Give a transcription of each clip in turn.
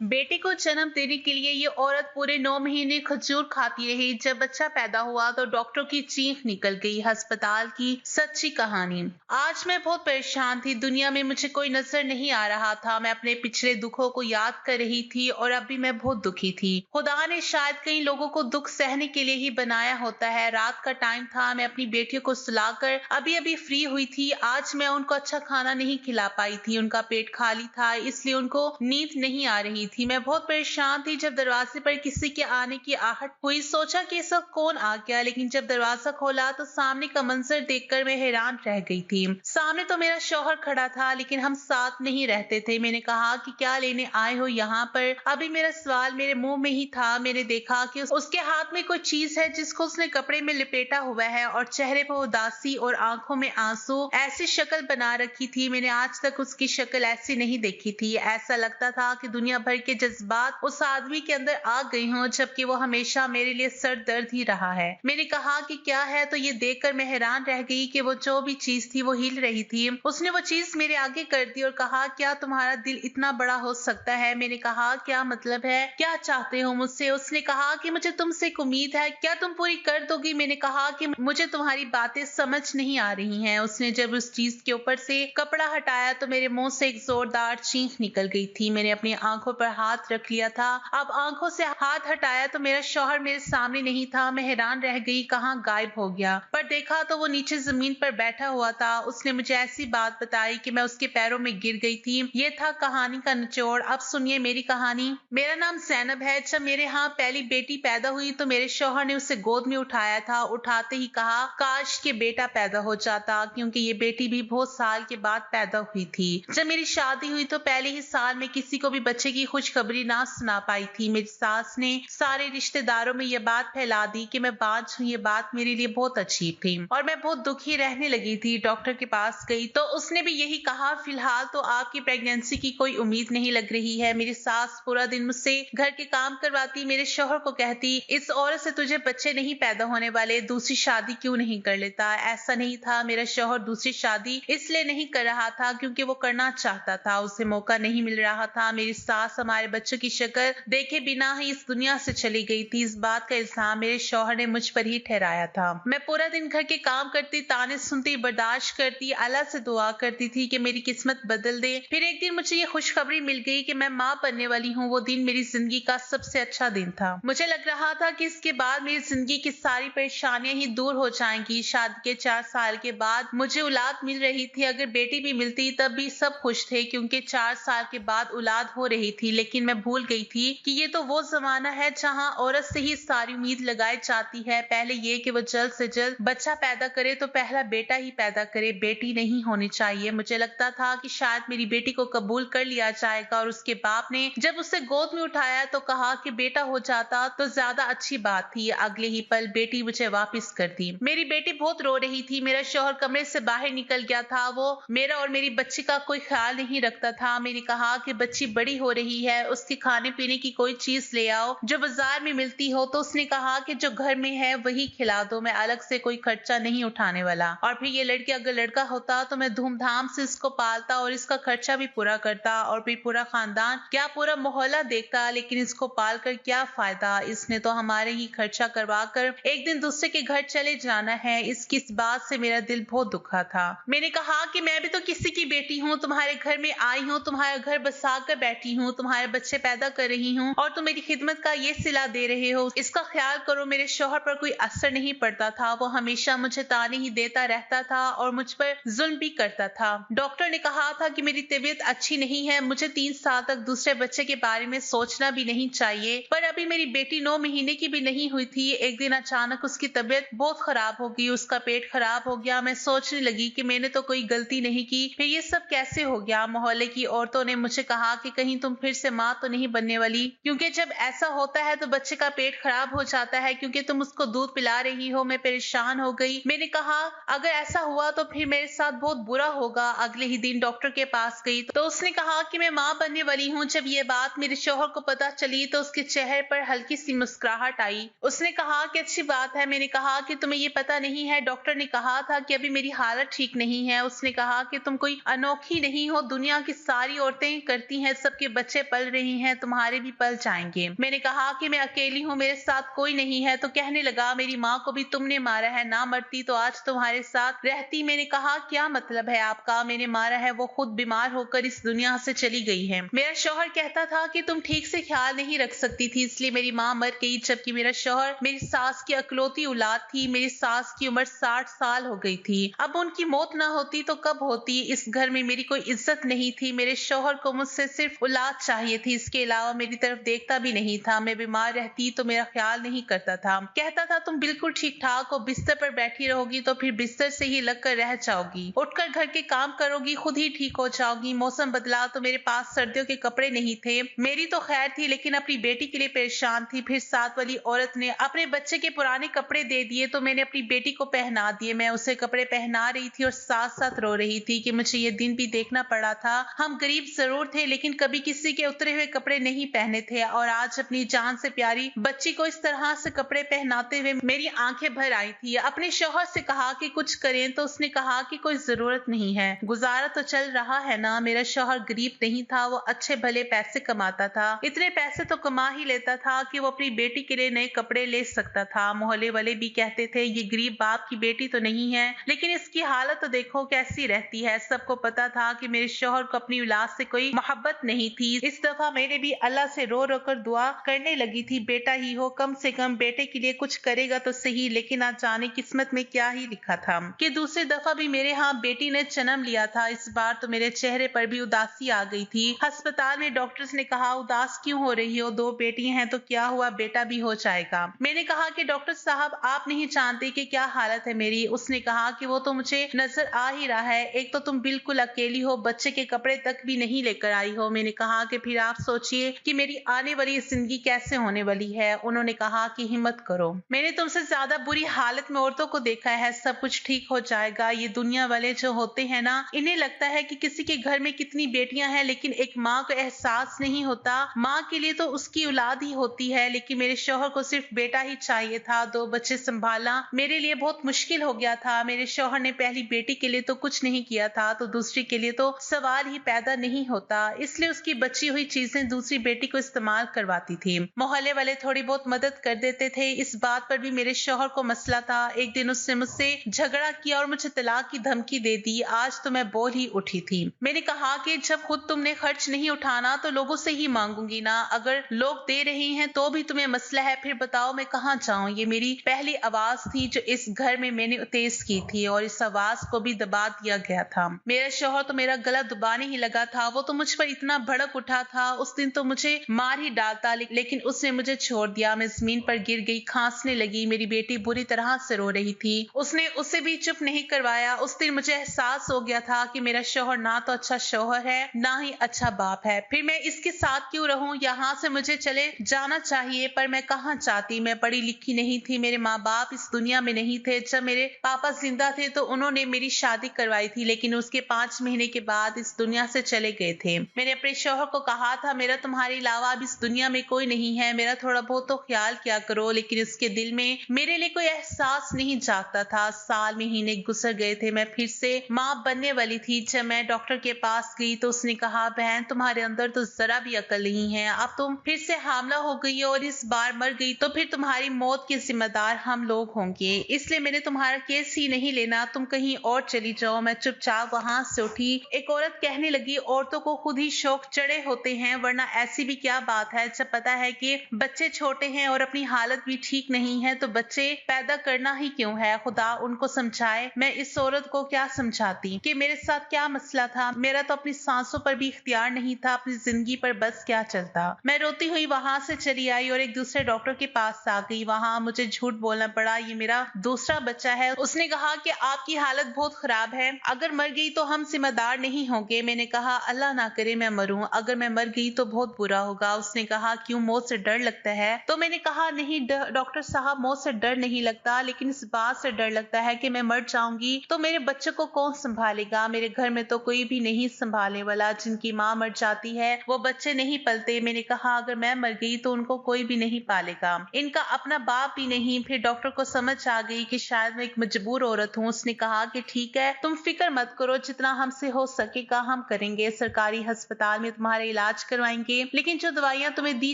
बेटे को जन्म देने के लिए ये औरत पूरे 9 महीने खजूर खाती रही। जब बच्चा पैदा हुआ तो डॉक्टर की चीख निकल गई। अस्पताल की सच्ची कहानी। आज मैं बहुत परेशान थी। दुनिया में मुझे कोई नजर नहीं आ रहा था। मैं अपने पिछले दुखों को याद कर रही थी और अभी मैं बहुत दुखी थी। खुदा ने शायद कई लोगों को दुख सहने के लिए ही बनाया होता है। रात का टाइम था। मैं अपनी बेटियों को सुलाकर अभी अभी फ्री हुई थी। आज मैं उनको अच्छा खाना नहीं खिला पाई थी। उनका पेट खाली था, इसलिए उनको नींद नहीं आ रही थी। मैं बहुत परेशान थी। जब दरवाजे पर किसी के आने की आहट हुई, सोचा कि सब कौन आ गया, लेकिन जब दरवाजा खोला तो सामने का मंजर देखकर मैं हैरान रह गई थी। सामने तो मेरा शौहर खड़ा था, लेकिन हम साथ नहीं रहते थे। मैंने कहा कि क्या लेने आए हो यहाँ पर? अभी मेरा सवाल मेरे मुंह में ही था। मैंने देखा कि उसके हाथ में कोई चीज है जिसको उसने कपड़े में लिपेटा हुआ है और चेहरे पर उदासी और आंखों में आंसू। ऐसी शक्ल बना रखी थी। मैंने आज तक उसकी शक्ल ऐसी नहीं देखी थी। ऐसा लगता था कि दुनिया भर के जज्बात उस आदमी के अंदर आ गई हों, जबकि वो हमेशा मेरे लिए सर दर्द ही रहा है। मैंने कहा कि क्या है, तो ये देखकर मैं हैरान रह गई कि वो जो भी चीज थी वो हिल रही थी। उसने वो चीज मेरे आगे कर दी और कहा, क्या तुम्हारा दिल इतना बड़ा हो सकता है? मैंने कहा, क्या मतलब है, क्या चाहते हो मुझसे? उसने कहा कि मुझे तुमसे एक उम्मीद है, क्या तुम पूरी कर दोगी? मैंने कहा कि मुझे तुम्हारी बातें समझ नहीं आ रही हैं। उसने जब उस चीज के ऊपर से कपड़ा हटाया तो मेरे मुंह से एक जोरदार चीख निकल गई थी। मैंने अपनी आंखों पर हाथ रख लिया था। अब आंखों से हाथ हटाया तो मेरा शौहर मेरे सामने नहीं था। मैं हैरान रह गई, कहाँ गायब हो गया? पर देखा तो वो नीचे जमीन पर बैठा हुआ था। उसने मुझे ऐसी बात बताई कि मैं उसके पैरों में गिर गई थी। ये था कहानी का निचोड़। अब सुनिए मेरी कहानी। मेरा नाम ज़ैनब है। जब मेरे यहाँ पहली बेटी पैदा हुई तो मेरे शौहर ने उसे गोद में उठाया था। उठाते ही कहा, काश के बेटा पैदा हो जाता, क्योंकि ये बेटी भी बहुत साल के बाद पैदा हुई थी। जब मेरी शादी हुई तो पहले ही साल में किसी को भी बच्चे की खुशखबरी ना सुना पाई थी। मेरी सास ने सारे रिश्तेदारों में ये बात फैला दी कि मैं बांझ हूँ। ये बात मेरे लिए बहुत अजीब थी और मैं बहुत दुखी रहने लगी थी। डॉक्टर के पास गई तो उसने भी यही कहा, फिलहाल तो आपकी प्रेगनेंसी की कोई उम्मीद नहीं लग रही है। मेरी सास पूरा दिन मुझसे घर के काम करवाती। मेरे शौहर को कहती, इस औरत से तुझे बच्चे नहीं पैदा होने वाले, दूसरी शादी क्यों नहीं कर लेता? ऐसा नहीं था। मेरा शौहर दूसरी शादी इसलिए नहीं कर रहा था क्योंकि वो करना चाहता था, उसे मौका नहीं मिल रहा था। मेरी सास हमारे बच्चों की शक्ल देखे बिना ही इस दुनिया से चली गई थी। इस बात का इल्जाम मेरे शौहर ने मुझ पर ही ठहराया था। मैं पूरा दिन घर के काम करती, ताने सुनती, बर्दाश्त करती, अल्लाह से दुआ करती थी कि मेरी किस्मत बदल दे। फिर एक दिन मुझे ये खुशखबरी मिल गई कि मैं माँ बनने वाली हूँ। वो दिन मेरी जिंदगी का सबसे अच्छा दिन था। मुझे लग रहा था कि इसके बाद मेरी जिंदगी की सारी परेशानियां ही दूर हो जाएंगी। शादी के 4 साल के बाद मुझे औलाद मिल रही थी। अगर बेटी भी मिलती तब भी सब खुश थे, क्योंकि 4 साल के बाद औलाद हो रही थी। लेकिन मैं भूल गई थी कि ये तो वो जमाना है जहाँ औरत से ही सारी उम्मीद लगाई जाती है। पहले ये कि वो जल्द से जल्द बच्चा पैदा करे तो पहला बेटा ही पैदा करे, बेटी नहीं होनी चाहिए। मुझे लगता था कि शायद मेरी बेटी को कबूल कर लिया जाएगा और उसके बाप ने जब उसे गोद में उठाया तो कहा कि बेटा हो जाता तो ज्यादा अच्छी बात थी। अगले ही पल बेटी मुझे वापस कर दी। मेरी बेटी बहुत रो रही थी। मेरा शौहर कमरे से बाहर निकल गया था। वो मेरा और मेरी बच्ची का कोई ख्याल नहीं रखता था। मैंने कहा कि बच्ची बड़ी हो रही है, उसके खाने पीने की कोई चीज ले आओ जो बाजार में मिलती हो। तो उसने कहा कि जो घर में है वही खिला दो, मैं अलग से कोई खर्चा नहीं उठाने वाला। और फिर ये लड़की अगर लड़का होता तो मैं धूमधाम से इसको पालता और इसका खर्चा भी पूरा करता और फिर पूरा खानदान क्या पूरा मोहल्ला देखता। लेकिन इसको पाल कर क्या फायदा? इसने तो हमारे ही खर्चा करवा कर एक दिन दूसरे के घर चले जाना है। इसकी इस बात से मेरा दिल बहुत दुखा था। मैंने कहा कि मैं भी तो किसी की बेटी हूँ, तुम्हारे घर में आई हूँ, तुम्हारा घर बसा कर बैठी हूँ, तुम्हारे बच्चे पैदा कर रही हूँ और तुम मेरी खिदमत का ये सिला दे रहे हो, इसका ख्याल करो। मेरे शौहर पर कोई असर नहीं पड़ता था। वो हमेशा मुझे ताने ही देता रहता था और मुझ पर जुल्म भी करता था। डॉक्टर ने कहा था कि मेरी तबीयत अच्छी नहीं है, मुझे 3 साल तक दूसरे बच्चे के बारे में सोचना भी नहीं चाहिए। पर अभी मेरी बेटी 9 महीने की भी नहीं हुई थी। एक दिन अचानक उसकी तबीयत बहुत खराब हो गई, उसका पेट खराब हो गया। मैं सोचने लगी कि मैंने तो कोई गलती नहीं की, फिर ये सब कैसे हो गया? मोहल्ले की औरतों ने मुझे कहा कि कहीं तुम फिर से माँ तो नहीं बनने वाली, क्योंकि जब ऐसा होता है तो बच्चे का पेट खराब हो जाता है, क्योंकि तुम उसको दूध पिला रही हो। मैं परेशान हो गई। मैंने कहा अगर ऐसा हुआ तो फिर मेरे साथ बहुत बुरा होगा। अगले ही दिन डॉक्टर के पास गई तो उसने कहा कि मैं माँ बनने वाली हूँ। जब ये बात मेरे शौहर को पता चली तो उसके चेहरे पर हल्की सी मुस्कुराहट आई। उसने कहा कि अच्छी बात है। मैंने कहा कि तुम्हें ये पता नहीं है, डॉक्टर ने कहा था कि अभी मेरी हालत ठीक नहीं है। उसने कहा कि तुम कोई अनोखी नहीं हो, दुनिया की सारी औरतें करती हैं सबके बच्चे पल रही हैं, तुम्हारे भी पल जाएंगे। मैंने कहा कि मैं अकेली हूँ, मेरे साथ कोई नहीं है। तो कहने लगा, मेरी माँ को भी तुमने मारा है, ना मरती तो आज तुम्हारे साथ रहती। मैंने कहा, क्या मतलब है आपका? मैंने मारा है, वो खुद बीमार होकर इस दुनिया से चली गई है। मेरा शौहर कहता था कि तुम ठीक से ख्याल नहीं रख सकती थी, इसलिए मेरी माँ मर गई, जबकि मेरा शौहर मेरी सास की अकलौती औलाद थी। मेरी सास की उम्र 60 साल हो गई थी। अब उनकी मौत ना होती तो कब होती? इस घर में मेरी कोई इज्जत नहीं थी। मेरे शौहर को मुझसे सिर्फ औलाद चाहिए थी, इसके अलावा मेरी तरफ देखता भी नहीं था। मैं बीमार रहती तो मेरा ख्याल नहीं करता था। कहता था, तुम बिल्कुल ठीक ठाक हो, बिस्तर पर बैठी रहोगी तो फिर बिस्तर से ही लगकर रह जाओगी, उठकर घर के काम करोगी, खुद ही ठीक हो जाओगी। मौसम बदला तो मेरे पास सर्दियों के कपड़े नहीं थे। मेरी तो खैर थी, लेकिन अपनी बेटी के लिए परेशान थी। फिर साथ वाली औरत ने अपने बच्चे के पुराने कपड़े दे दिए तो मैंने अपनी बेटी को पहना दिए। मैं उसे कपड़े पहना रही थी और साथ साथ रो रही थी कि मुझे ये दिन भी देखना पड़ा था। हम गरीब जरूर थे, लेकिन कभी किसी के उतरे हुए कपड़े नहीं पहने थे, और आज अपनी जान से प्यारी बच्ची को इस तरह से कपड़े पहनाते हुए मेरी आंखें भर आई थी। अपने शौहर से कहा कि कुछ करें, तो उसने कहा कि कोई जरूरत नहीं है, गुजारा तो चल रहा है ना। मेरा शौहर गरीब नहीं था, वो अच्छे भले पैसे कमाता था। इतने पैसे तो कमा ही लेता था कि वो अपनी बेटी के लिए नए कपड़े ले सकता था। मोहल्ले वाले भी कहते थे, ये गरीब बाप की बेटी तो नहीं है, लेकिन इसकी हालत तो देखो कैसी रहती है। सबको पता था कि मेरे शौहर को अपनी औलाद से कोई मोहब्बत नहीं थी। इस दफा मैंने भी अल्लाह से रो रो कर दुआ करने लगी थी, बेटा ही हो, कम से कम बेटे के लिए कुछ करेगा तो सही। लेकिन आज जाने किस्मत में क्या ही लिखा था कि दूसरी दफा भी मेरे यहाँ बेटी ने जन्म लिया था। इस बार तो मेरे चेहरे पर भी उदासी आ गई थी। अस्पताल में डॉक्टर्स ने कहा, उदास क्यों हो रही हो, 2 बेटियां हैं तो क्या हुआ, बेटा भी हो जाएगा। मैंने कहा कि डॉक्टर साहब, आप नहीं जानते कि क्या हालत है मेरी। उसने कहा कि वो तो मुझे नजर आ ही रहा है, एक तो तुम बिल्कुल अकेली हो, बच्चे के कपड़े तक भी नहीं लेकर आई हो। मैंने कहा कि फिर आप सोचिए कि मेरी आने वाली जिंदगी कैसे होने वाली है। उन्होंने कहा कि हिम्मत करो, मैंने तुमसे ज्यादा बुरी हालत में औरतों को देखा है, सब कुछ ठीक हो जाएगा। ये दुनिया वाले जो होते हैं ना, इन्हें लगता है कि किसी के घर में कितनी बेटियां हैं, लेकिन एक माँ को एहसास नहीं होता। माँ के लिए तो उसकी औलाद ही होती है, लेकिन मेरे शौहर को सिर्फ बेटा ही चाहिए था। 2 बच्चे संभालना मेरे लिए बहुत मुश्किल हो गया था। मेरे शौहर ने पहली बेटी के लिए तो कुछ नहीं किया था, तो दूसरी के लिए तो सवाल ही पैदा नहीं होता, इसलिए उसकी बची हुई चीजें दूसरी बेटी को इस्तेमाल करवाती थी। मोहल्ले वाले थोड़ी बहुत मदद कर देते थे। इस बात पर भी मेरे शौहर को मसला था। एक दिन उसने मुझसे झगड़ा किया और मुझे तलाक की धमकी दे दी। आज तो मैं बोल ही उठी थी। मैंने कहा कि जब खुद तुमने खर्च नहीं उठाना तो लोगों से ही मांगूंगी ना, अगर लोग दे रहे हैं तो भी तुम्हें मसला है, फिर बताओ मैं कहाँ जाऊं। ये मेरी पहली आवाज थी जो इस घर में मैंने तेज की थी, और इस आवाज को भी दबा दिया गया था। मेरा शौहर तो मेरा गला दबाने ही लगा था। वो तो मुझ पर इतना भड़क उठा था, उस दिन तो मुझे मार ही डालता, लेकिन उसने मुझे छोड़ दिया। मैं जमीन पर गिर गई, खांसने लगी। मेरी बेटी बुरी तरह से रो रही थी। उसने उसे भी चुप नहीं करवाया। उस दिन मुझे एहसास हो गया था कि मेरा शौहर ना तो अच्छा शौहर है, ना ही अच्छा बाप है। फिर मैं इसके साथ क्यों रहूं? यहाँ से मुझे चले जाना चाहिए, पर मैं कहाँ चाहती। मैं पढ़ी लिखी नहीं थी, मेरे माँ बाप इस दुनिया में नहीं थे। जब मेरे पापा जिंदा थे तो उन्होंने मेरी शादी करवाई थी, लेकिन उसके 5 महीने के बाद इस दुनिया से चले गए थे। मैंने अपने शौहर को कहा था, मेरा तुम्हारे अलावा अब इस दुनिया में कोई नहीं है, मेरा थोड़ा बहुत तो ख्याल किया करो, लेकिन उसके दिल में मेरे लिए कोई एहसास नहीं जागता था। साल महीने गुजर गए थे, मैं फिर से माँ बनने वाली थी। जब मैं डॉक्टर के पास गई तो उसने कहा, बहन तुम्हारे अंदर तो जरा भी अकल नहीं है, अब तुम फिर से हामला हो गई हो और इस बार मर गई तो फिर तुम्हारी मौत के जिम्मेदार हम लोग होंगे, इसलिए मैंने तुम्हारा केस ही नहीं लेना, तुम कहीं और चली जाओ। मैं चुपचाप वहां से उठी। एक औरत कहने लगी, औरतों को खुद ही शौक चढ़े होते हैं, वरना ऐसी भी क्या बात है, जब पता है कि बच्चे छोटे हैं और अपनी हालत भी ठीक नहीं है तो बच्चे पैदा करना ही क्यों है। खुदा उनको समझाए। मैं इस औरत को क्या समझाती कि मेरे साथ क्या मसला था। मेरा तो अपनी सांसों पर भी इख्तियार नहीं था, अपनी जिंदगी पर बस क्या चलता। मैं रोती हुई वहां से चली आई और एक दूसरे डॉक्टर के पास आ गई। वहां मुझे झूठ बोलना पड़ा, ये मेरा दूसरा बच्चा है। उसने कहा कि आपकी हालत बहुत खराब है, अगर मर गई तो हम जिम्मेदार नहीं होंगे। मैंने कहा, अल्लाह ना करे मैं मरूं, अगर मैं मर गई तो बहुत बुरा होगा। उसने कहा, क्यों, मौत से डर लगता है? तो मैंने कहा, नहीं डॉक्टर साहब, मौत से डर नहीं लगता, लेकिन इस बात से डर लगता है कि मैं मर जाऊंगी तो मेरे बच्चे को कौन संभालेगा। मेरे घर में तो कोई भी नहीं संभालने वाला, जिनकी माँ मर जाती है वो बच्चे नहीं पलते। मैंने कहा, अगर मैं मर गई तो उनको कोई भी नहीं पालेगा, इनका अपना बाप भी नहीं। फिर डॉक्टर को समझ आ गई कि शायद मैं एक मजबूर औरत हूँ। उसने कहा कि ठीक है, तुम फिक्र मत करो, जितना हमसे हो सकेगा हम करेंगे। सरकारी अस्पताल में तुम्हारे इलाज करवाएंगे, लेकिन जो दवाइयां तुम्हें दी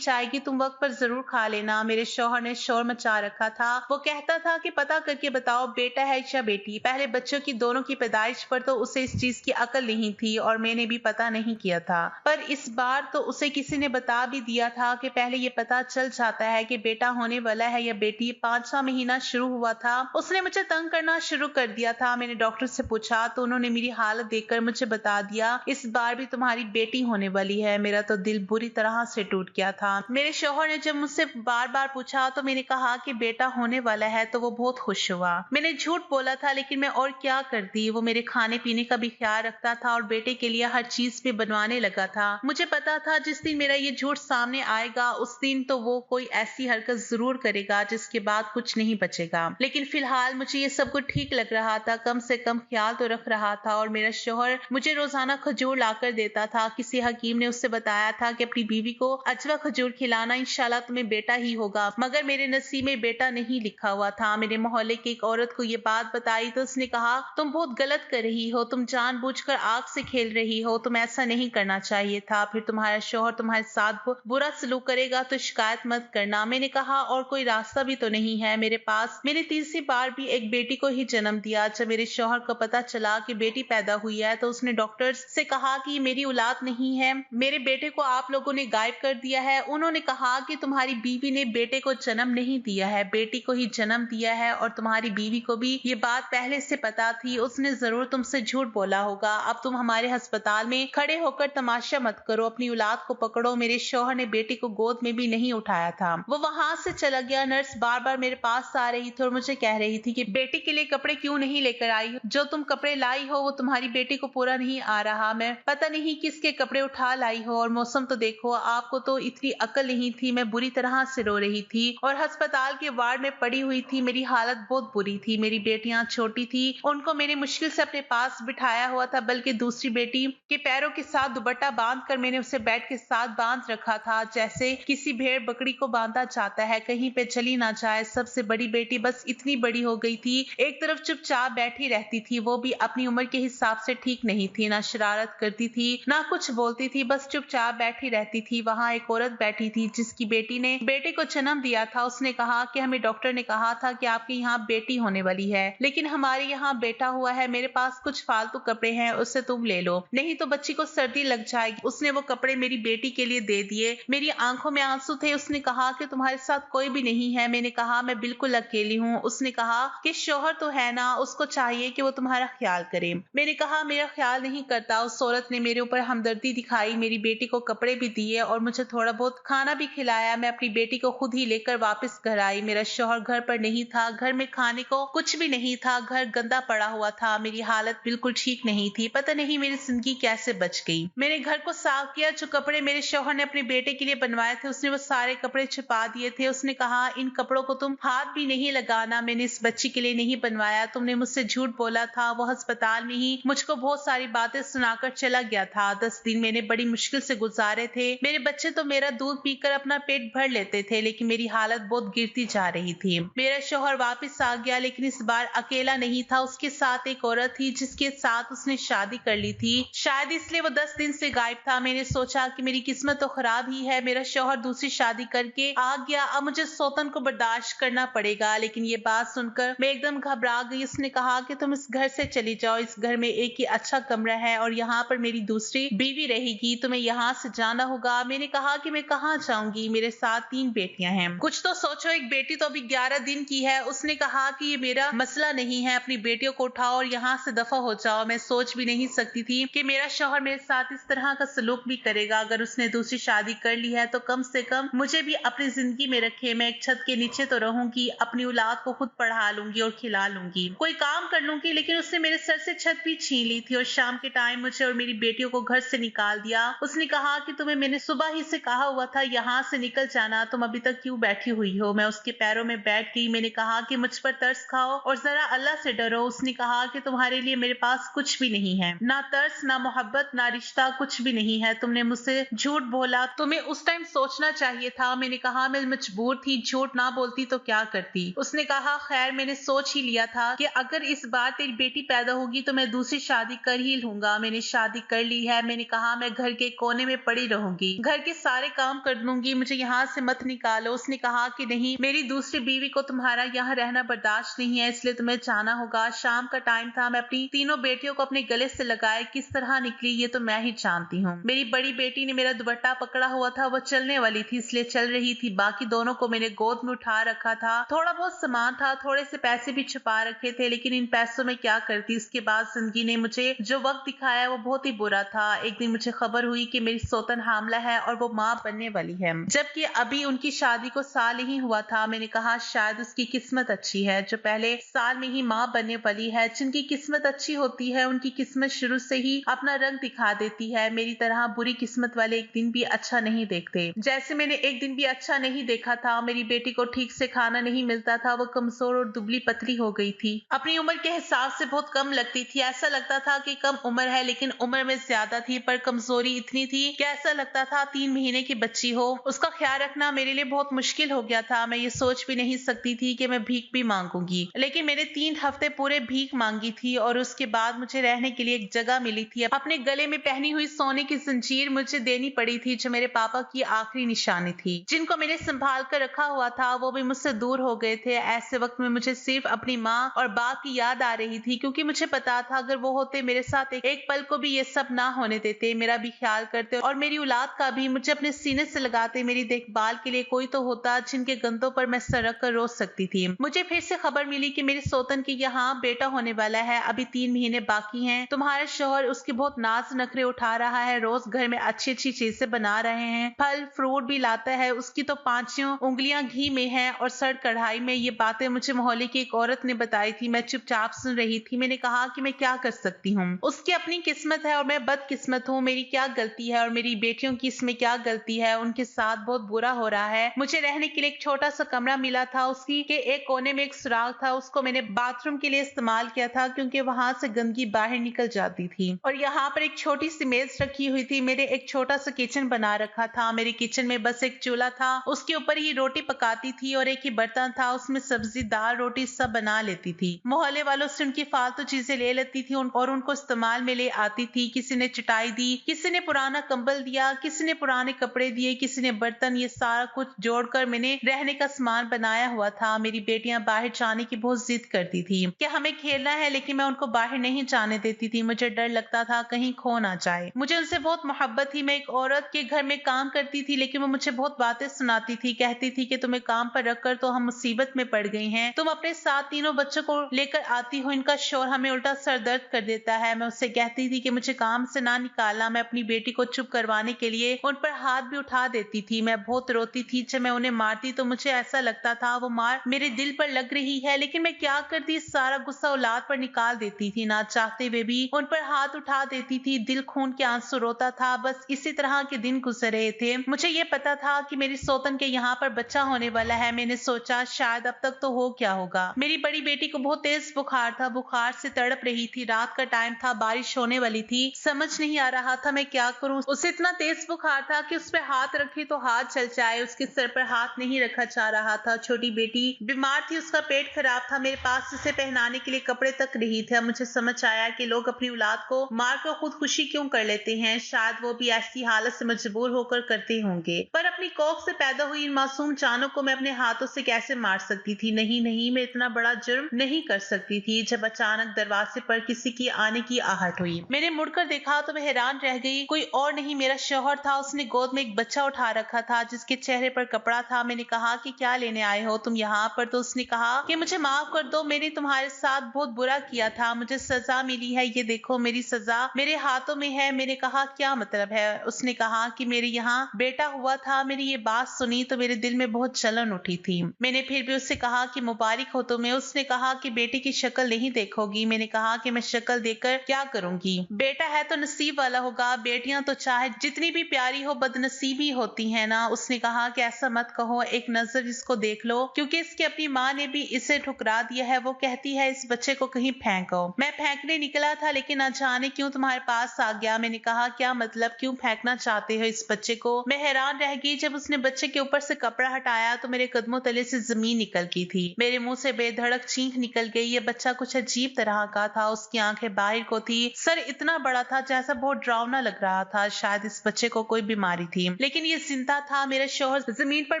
जाएगी तुम वक्त पर जरूर खा लेना। मेरे शौहर ने शोर मचा रखा था। वो कहता था कि पता करके बताओ बेटा है या बेटी। पहले बच्चों की दोनों की पैदाइश पर तो उसे इस चीज की अकल नहीं थी और मैंने भी पता नहीं किया था, पर इस बार तो उसे किसी ने बता भी दिया था कि पहले ये पता चल जाता है कि बेटा होने वाला है या बेटी। 5वां महीना शुरू हुआ था, उसने मुझे तंग करना शुरू कर दिया था। मैंने डॉक्टर से पूछा तो उन्होंने मेरी हालत देखकर मुझे बता दिया इस बार भी तुम्हारी बेटी होने वाली है। मेरा तो दिल बुरी तरह से टूट गया था। मेरे शौहर ने जब मुझसे बार बार पूछा तो मैंने कहा कि बेटा होने वाला है तो वो बहुत खुश हुआ। मैंने झूठ बोला था, लेकिन मैं और क्या करती। वो मेरे खाने पीने का भी ख्याल रखता था और बेटे के लिए हर चीज पे बनवाने लगा था। मुझे पता था जिस दिन मेरा ये झूठ सामने आएगा उस दिन तो वो कोई ऐसी हरकत जरूर करेगा जिसके बाद कुछ नहीं बचेगा। लेकिन फिलहाल मुझे ये सब कुछ ठीक लग रहा था, कम से कम ख्याल तो रख रहा था। और मेरा शौहर मुझे रोजाना खजूर लाकर देता था। किसी हकीम ने उससे बताया था कि अपनी बीवी को अजवा खजूर खिलाना, इंशाल्लाह तुम्हें बेटा ही होगा। मगर मेरे नसीब में बेटा नहीं लिखा हुआ था। मेरे मोहल्ले की एक औरत को ये बात बताई तो उसने कहा तुम बहुत गलत कर रही हो, तुम जानबूझकर आग से खेल रही हो, तुम ऐसा नहीं करना चाहिए था। फिर तुम्हारा शौहर तुम्हारे साथ बुरा सलूक करेगा तो शिकायत मत करना। मैंने कहा और कोई रास्ता भी तो नहीं है मेरे पास। मैंने तीसरी बार भी एक बेटी को ही जन्म दिया। जब मेरे शौहर को पता चला कि बेटी पैदा हुई है तो उसने डॉक्टर से कहा कि मेरी औलाद नहीं है, मेरे बेटे को आप लोगों ने गायब कर दिया है। उन्होंने कहा कि तुम्हारी बीवी ने बेटे को जन्म नहीं दिया है, बेटी को ही जन्म दिया है और तुम्हारी बीवी को भी ये बात पहले से पता थी। उसने जरूर तुमसे झूठ बोला होगा। अब तुम हमारे अस्पताल में खड़े होकर तमाशा मत करो, अपनी औलाद को पकड़ो। मेरे शौहर ने बेटी को गोद में भी नहीं उठाया था, वो वहां से चला गया। नर्स बार बार मेरे पास आ रही थी और मुझे कह रही थी कि बेटी के लिए कपड़े क्यों नहीं लेकर आई, जो तुम कपड़े लाई हो वो तुम्हारी बेटी को पूरा नहीं आ रहा। मैं पता नहीं किसके कपड़े उठा लाई हो। और मौसम तो देखो, आपको तो इतनी अकल नहीं थी। मैं बुरी तरह से रो रही थी और अस्पताल के वार्ड में पड़ी हुई थी। मेरी हालत बहुत बुरी थी। मेरी बेटियां छोटी थी, उनको मैंने मुश्किल से अपने पास बिठाया हुआ था, बल्कि दूसरी बेटी के पैरों के साथ दुपट्टा बांध कर मैंने उसे बेड के साथ बांध रखा था, जैसे किसी भेड़ बकरी को बांधा जाता है कहीं पे चली ना जाए। सबसे बड़ी बेटी बस इतनी बड़ी हो गई थी, एक तरफ चुपचाप बैठी रहती थी। वो भी अपनी उम्र के हिसाब से ठीक नहीं थी, ना शरारत करती थी ना कुछ बोलती थी, बस चुपचाप बैठी रहती थी। वहां एक औरत बैठी थी जिसकी बेटी ने बेटे को जन्म दिया था। उसने कहा कि हमें डॉक्टर ने कहा था कि आपके यहाँ बेटी होने वाली है, लेकिन हमारे यहाँ बेटा हुआ है। मेरे पास कुछ फालतू कपड़े हैं, उससे तुम ले लो, नहीं तो बच्ची को सर्दी लग जाएगी। उसने वो कपड़े मेरी बेटी के लिए दे दिए। मेरी आंखों में आंसू थे। उसने कहा कि तुम्हारे साथ कोई भी नहीं है। मैंने कहा मैं बिल्कुल अकेली हूँ। उसने कहा कि शौहर तो है ना, उसको चाहिए कि वो तुम्हारा ख्याल करे। मैंने कहा मेरा ख्याल नहीं करता। उस औरत ने मेरे ऊपर हमदर्दी दिखाई, मेरी बेटी को कपड़े भी दिए और मुझे थोड़ा बहुत खाना भी खिलाया। मैं अपनी बेटी को खुद ही लेकर वापस घर आई। मेरा शौहर घर पर नहीं था, घर में खाने को कुछ भी नहीं था, घर गंदा पड़ा हुआ था। मेरी हालत बिल्कुल ठीक नहीं थी। पता नहीं मेरी जिंदगी कैसे बच गई। मैंने घर को साफ किया। जो कपड़े मेरे शौहर ने अपने बेटे के लिए बनवाए थे उसने वो सारे कपड़े छुपा दिए थे। उसने कहा इन कपड़ों को तुम हाथ भी नहीं लगाना, मैंने इस बच्ची के लिए नहीं बनवाया, तुमने मुझसे झूठ बोला था। वो अस्पताल में ही मुझको बहुत सारी बातें सुनाकर चला गया था। 10 दिन मैंने बड़ी मुश्किल से गुजारे थे। मेरे बच्चे तो मेरा दूध पीकर अपना पेट भर लेते थे, लेकिन मेरी हालत बहुत गिरती जा रही थी। मेरा शौहर वापस आ गया, लेकिन इस बार अकेला नहीं था, उसके साथ एक औरत थी जिसके साथ उसने शादी कर ली थी। शायद इसलिए वो 10 दिन से गायब था। मैंने सोचा कि मेरी किस्मत तो खराब ही है, मेरा शौहर दूसरी शादी करके आ गया, अब मुझे सौतन को बर्दाश्त करना पड़ेगा। लेकिन ये बात सुनकर मैं एकदम घबरा गई। उसने कहा कि तुम इस घर से चली जाओ, इस घर में एक ही अच्छा कमरा है और यहाँ पर मेरी दूसरी बीवी रहेगी, तुम्हें यहाँ से जाना होगा। मैंने कहा कि मैं कहाँ जाऊंगी, मेरे साथ 3 बेटियां हैं, कुछ तो सोचो, एक बेटी तो अभी 11 दिन की है। उसने कहा कि ये मेरा मसला नहीं है, अपनी बेटियों को उठाओ और यहाँ से दफा हो जाओ। मैं सोच भी नहीं सकती थी कि मेरा शौहर मेरे साथ इस तरह का सलूक भी करेगा। अगर उसने दूसरी शादी कर ली है तो कम से कम मुझे भी अपनी जिंदगी में रखे। मैं एक छत के नीचे तो रहूंगी, अपनी औलाद को खुद पढ़ा लूंगी और खिला लूंगी, कोई काम कर लूंगी। लेकिन उसने मेरे सर से छत भी छीन ली थी और शाम के टाइम मुझे और मेरी बेटियों को घर से निकाल दिया। उसने कहा कि तुम्हें मैंने सुबह ही से कहा हुआ था यहाँ से निकल जाना, तुम अभी तक क्यों बैठी हुई हो। मैं उसके पैरों में बैठ गई। मैंने कहा कि मुझ पर तरस खाओ और जरा अल्लाह से डरो। उसने कहा कि तुम्हारे लिए मेरे पास कुछ भी नहीं है, ना तरस, ना मोहब्बत, ना रिश्ता, कुछ भी नहीं है। तुमने मुझसे झूठ बोला, तुम्हें उस टाइम सोचना चाहिए था। मैंने कहा मैं मजबूर थी, झूठ ना बोलती तो क्या करती। उसने कहा खैर मैंने सोच ही लिया था कि अगर इस बार तेरी बेटी पैदा होगी तो मैं दूसरी शादी कर ही लूंगा। मैंने शादी कर ली है। मैंने कहा मैं घर के एक कोने में पड़ी रहूंगी, घर के सारे काम कर लूंगी, मुझे यहाँ से मत निकालो। उसने कहा कि नहीं, मेरी दूसरी बीवी को तुम्हारा यहाँ रहना बर्दाश्त नहीं है, इसलिए तुम्हें जाना होगा। शाम का टाइम था, मैं अपनी तीनों बेटियों को अपने गले से लगाए किस तरह निकली ये तो मैं ही जानती हूँ। मेरी बड़ी बेटी ने मेरा दुपट्टा पकड़ा हुआ था, वो चलने वाली थी इसलिए चल रही थी। बाकी दोनों को मैंने गोद में उठा रखा था। थोड़ा बहुत सामान था, थोड़े से पैसे भी छुपा रखे थे, लेकिन इन पैसों में क्या करती। इसके बाद जिंदगी ने मुझे जो वक्त दिखाया वो बहुत ही बुरा था। एक दिन मुझे खबर हुई कि मेरी सौतन हामला है और वो माँ बनने वाली है, जबकि अभी उनकी शादी को साल ही हुआ था। मैंने कहा शायद उसकी किस्मत अच्छी है जो पहले साल में ही माँ बनने वाली है। जिनकी किस्मत अच्छी होती है उनकी किस्मत शुरू से ही अपना रंग दिखा देती है। मेरी तरह बुरी किस्मत वाले एक दिन भी अच्छा नहीं देखते। जैसे मैंने एक दिन भी अच्छा नहीं देखा था। मेरी बेटी को ठीक से खाना नहीं मिलता था, वो कमजोर और दुबली पतली हो गई थी, अपनी उम्र के हिसाब से बहुत कम लगती थी। ऐसा लगता था कि कम उम्र है लेकिन उम्र में ज्यादा थी, पर कमजोरी इतनी थी कि ऐसा लगता था 3 महीने की बच्ची हो। उसका ख्याल रखना मेरे लिए बहुत मुश्किल हो गया था। मैं ये सोच भी नहीं सकती थी कि मैं भीख भी मांगूंगी, लेकिन मैंने 3 हफ्ते पूरे भीख मांगी थी और उसके बाद मुझे रहने के लिए एक जगह मिली थी। अपने गले में पहनी हुई सोने की जंजीर मुझे देनी पड़ी थी जो मेरे पापा की आखिरी निशानी थी। जिनको मैंने संभाल कर रखा हुआ था वो भी मुझसे दूर हो गए थे। ऐसे वक्त में मुझे सिर्फ अपनी माँ और बाप की याद आ रही थी, क्योंकि मुझे पता था अगर वो होते मेरे साथ एक पल को भी ये सब ना होने देते, मेरा भी ख्याल करते और मेरी औलाद का भी, मुझे अपने सीने से लगाते, मेरी देखभाल के लिए कोई तो होता जिनके गंदों पर मैं सर रख कर रो सकती थी। मुझे फिर से खबर मिली कि मेरी सौतन के यहाँ बेटा होने वाला है। अभी 3 महीने बाकी हैं। तुम्हारा शौहर उसके बहुत नाज नखरे उठा रहा है, रोज घर में अच्छी अच्छी चीजें बना रहे हैं, फल फ्रूट भी लाता है। उसकी तो 5 उंगलियां घी में है और सर कढ़ाई में। ये बातें मुझे मोहल्ले की एक औरत ने बताई थी। मैं चुपचाप सुन रही थी। मैंने कहा कि मैं क्या कर सकती हूँ, उसकी अपनी किस्मत है और मैं बदकिस्मत हूँ। मेरी क्या गलती है और मेरी बेटियों की इसमें क्या गलती है। उनके साथ बहुत बुरा हो रहा है। मुझे रहने के लिए एक छोटा सा कमरा मिला था, उसी के एक कोने में एक सुराख था, उसको मैंने बाथरूम के लिए इस्तेमाल किया था क्योंकि वहां से गंदगी बाहर निकल जाती थी। और यहाँ पर एक छोटी सी मेज रखी हुई थी। मेरे एक छोटा सा किचन बना रखा था। मेरे किचन में बस एक चूल्हा था, उसके ऊपर ही रोटी पकाती थी और एक ही बर्तन था, उसमें सब्जी दाल रोटी सब बना लेती थी। मोहल्ले वालों से उनकी फालतू चीजें ले लेती थी और उनको इस्तेमाल में ले आती थी। किसी ने चटाई दी, किसी ने पुराना कंबल दिया, किसी ने पुराने कपड़े दिए, किसी ने बर्तन। ये सारा कुछ जोड़कर मैंने रहने का सामान बनाया हुआ था। मेरी बेटियां बाहर जाने की बहुत जिद करती थी कि हमें खेलना है, लेकिन मैं उनको बाहर नहीं जाने देती थी। मुझे डर लगता था कहीं खो ना जाए। मुझे उनसे बहुत मोहब्बत थी। मैं एक औरत के घर में काम करती थी, लेकिन वो मुझे बहुत बातें सुनाती थी। कहती थी कि तुम्हें काम पर रखकर तो हम मुसीबत में पड़ गई हैं। तुम अपने साथ तीनों बच्चों को लेकर आती हो, इनका शोर हमें उल्टा सर दर्द कर देता है। मैं उससे कहती थी कि मुझे काम से ना निकालना। मैं अपनी बेटी को चुप करवाने के लिए उन पर हाथ भी उठा देती थी। मैं बहुत रोती थी। जब मैं उन्हें मारती तो मुझे ऐसा लगता था वो मार मेरे दिल पर लग रही है, लेकिन मैं क्या करती, सारा गुस्सा औलाद पर निकाल देती थी। ना चाहते हुए भी उन पर हाथ उठा देती थी। दिल खून के आंसू रोता था। बस इसी तरह के दिन गुजर रहे थे। मुझे ये पता था कि मेरी सौतन के यहाँ पर बच्चा होने वाला है। मैंने सोचा शायद अब तक तो हो क्या होगा। मेरी बड़ी बेटी को बहुत तेज बुखार था, बुखार से तड़प रही थी। रात का टाइम था, बारिश होने वाली थी। समझ नहीं आ रहा था मैं क्या करूं। उसे इतना तेज बुखार था कि उस पर हाथ रखे तो हाथ जल जाए। उसके सर पर हाथ नहीं रखा जा रहा था। छोटी बेटी बीमार थी, उसका पेट खराब था। मेरे पास उसे पहनाने के लिए कपड़े तक नहीं थे। मुझे समझ आया कि लोग अपनी औलाद को मार कर खुदकुशी क्यों कर लेते हैं। शायद वो भी ऐसी हालत से मजबूर होकर करते होंगे, पर अपनी कोख से पैदा हुई इन मासूम जानों को मैं अपने हाथों से कैसे मार सकती थी। नहीं, मैं इतना बड़ा जुर्म नहीं कर सकती थी। जब अचानक दरवाजे पर किसी की आने की आहट हुई, मैंने मुड़कर देखा तो मैं हैरान रह गई। कोई और नहीं, मेरा शौहर था। उसने गोद में एक बच्चा उठा रखा था जिसके चेहरे पर कपड़ा था। मैंने कहा कि क्या लेने आए हो तुम यहाँ पर? तो उसने कहा कि मुझे माफ कर दो, मैंने तुम्हारे साथ बहुत बुरा किया था, मुझे सजा मिली है, ये देखो मेरी सजा मेरे हाथों में है। मैंने कहा क्या मतलब है? उसने कहा कि मेरे यहाँ बेटा हुआ था। मेरी ये बात सुनी तो मेरे दिल में बहुत जलन उठी थी। मैंने फिर भी उससे कहा कि मुबारक हो तुम्हें। उसने कहा कि बेटे की शक्ल नहीं देखोगी। मैंने कहा कि मैं शक्ल देखकर क्या करूंगी? बेटा है तो नसीब वाला होगा, बेटियां तो चाहे जितनी भी प्यारी हो बदनसीबी होती है ना। उसने कहा कि ऐसा मत कहो, एक नजर इसको देख लो, क्योंकि इसकी अपनी माँ ने भी इसे ठुकरा दिया है। वो कहती है इस बच्चे को कहीं फेंको। मैं फेंकने निकला था लेकिन न जाने क्यों तुम्हारे पास आ गया। मैंने कहा क्या मतलब, क्यों फेंकना चाहते हो इस बच्चे को? मैं हैरान रह गई। जब उसने बच्चे के ऊपर से कपड़ा हटाया तो मेरे कदमों तले से जमीन निकल गई थी। मेरे मुंह से बेधड़क चीख निकल गई। ये बच्चा कुछ अजीब तरह का था। उसकी आंखें बाहर को थी, सर इतना बड़ा था जैसा बहुत डरावना लग रहा रहा था, शायद इस बच्चे को कोई बीमारी थी, लेकिन ये जिंदा था। मेरा शौहर जमीन पर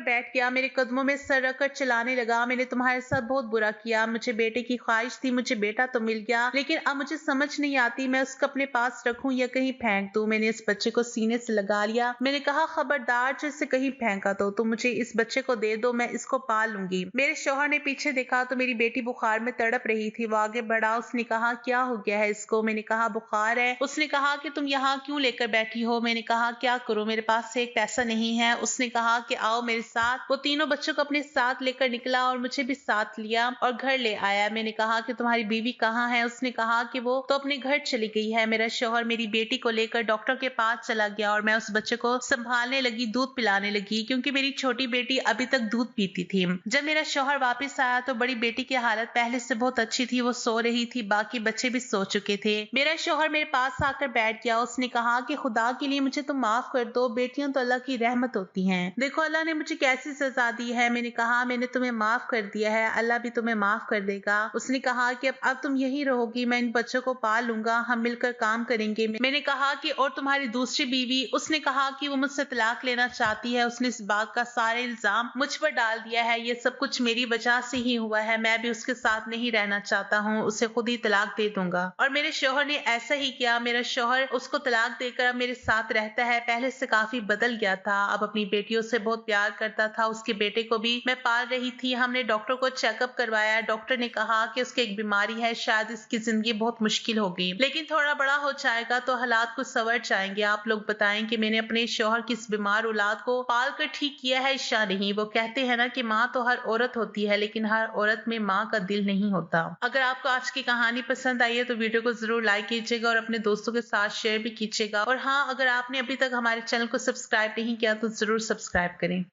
बैठ गया, मेरे कदमों में सर रखकर चिल्लाने लगा, मैंने तुम्हारे साथ बहुत बुरा किया, मुझे बेटे की ख्वाहिश थी, मुझे बेटा तो मिल गया, लेकिन अब मुझे समझ नहीं आती मैं उसको अपने पास रखूं या कहीं फेंक दूं। मैंने इस बच्चे को सीने से लगा लिया, मैंने कहा खबरदार जो इसे कहीं फेंका तो तुम मुझे इस बच्चे को दे दो, मैं इसको पाल लूंगी। मेरे शौहर ने पीछे देखा तो मेरी बेटी बुखार में तड़प रही थी। वो आगे बढ़ा, उसने कहा क्या हो गया है इसको? मैंने कहा बुखार है। उसने कहा कि तुम यहाँ क्यों लेकर बैठी हो? मैंने कहा क्या करूं, मेरे पास से एक पैसा नहीं है। उसने कहा कि आओ मेरे साथ। वो तीनों बच्चों को अपने साथ लेकर निकला और मुझे भी साथ लिया और घर ले आया। मैंने कहा कि तुम्हारी बीवी कहाँ है? उसने कहा कि वो तो अपने घर चली गई है। मेरा शौहर मेरी बेटी को लेकर डॉक्टर के पास चला गया और मैं उस बच्चे को संभालने लगी, दूध पिलाने लगी, क्योंकि मेरी छोटी बेटी अभी तक दूध पीती थी। जब मेरा शौहर वापस आया तो बड़ी बेटी की हालत पहले से बहुत अच्छी थी, वो सो रही थी, बाकी बच्चे भी सो चुके थे। मेरा शौहर मेरे पास आकर बैठ गया। उसने कहा कि खुदा के लिए मुझे तुम माफ कर दो, बेटियां तो अल्लाह की रहमत होती हैं, देखो अल्लाह ने मुझे कैसी सजा दी है। मैंने कहा मैंने तुम्हें माफ कर दिया है, अल्लाह भी तुम्हें माफ कर देगा। उसने कहा कि अब तुम यहीं रहोगी, मैं इन बच्चों को पाल लूंगा, हम मिलकर काम करेंगे। मैंने कहा कि और तुम्हारी दूसरी बीवी? उसने कहा कि वो मुझसे तलाक लेना चाहती है, उसने इस बात का सारा इल्जाम मुझ पर डाल दिया है, ये सब कुछ मेरी वजह से ही हुआ है, मैं भी उसके साथ नहीं रहना चाहता हूँ, उसे खुद ही तलाक दे दूंगा। और मेरे शौहर ने ऐसा ही किया। मेरा शौहर उसको तलाक देकर अब मेरे साथ रहता है, पहले से काफी बदल गया था, अब अपनी बेटियों से बहुत प्यार करता था। उसके बेटे को भी मैं पाल रही थी। हमने डॉक्टर को चेकअप करवाया, डॉक्टर ने कहा कि उसकी एक बीमारी है, शायद इसकी जिंदगी बहुत मुश्किल होगी, लेकिन थोड़ा बड़ा हो जाएगा तो हालात कुछ संवर जाएंगे। आप लोग बताएं कि मैंने अपने शौहर की इस बीमार औलाद को पाल कर ठीक किया है या नहीं। वो कहते हैं ना कि माँ तो हर औरत होती है, लेकिन हर औरत में माँ का दिल नहीं होता। अगर आपको आज की कहानी पसंद आई है तो वीडियो को जरूर लाइक कीजिएगा और अपने दोस्तों के साथ शेयर भी कीजिएगा। और हाँ, अगर आपने अभी तक हमारे चैनल को सब्सक्राइब नहीं किया तो जरूर सब्सक्राइब करें।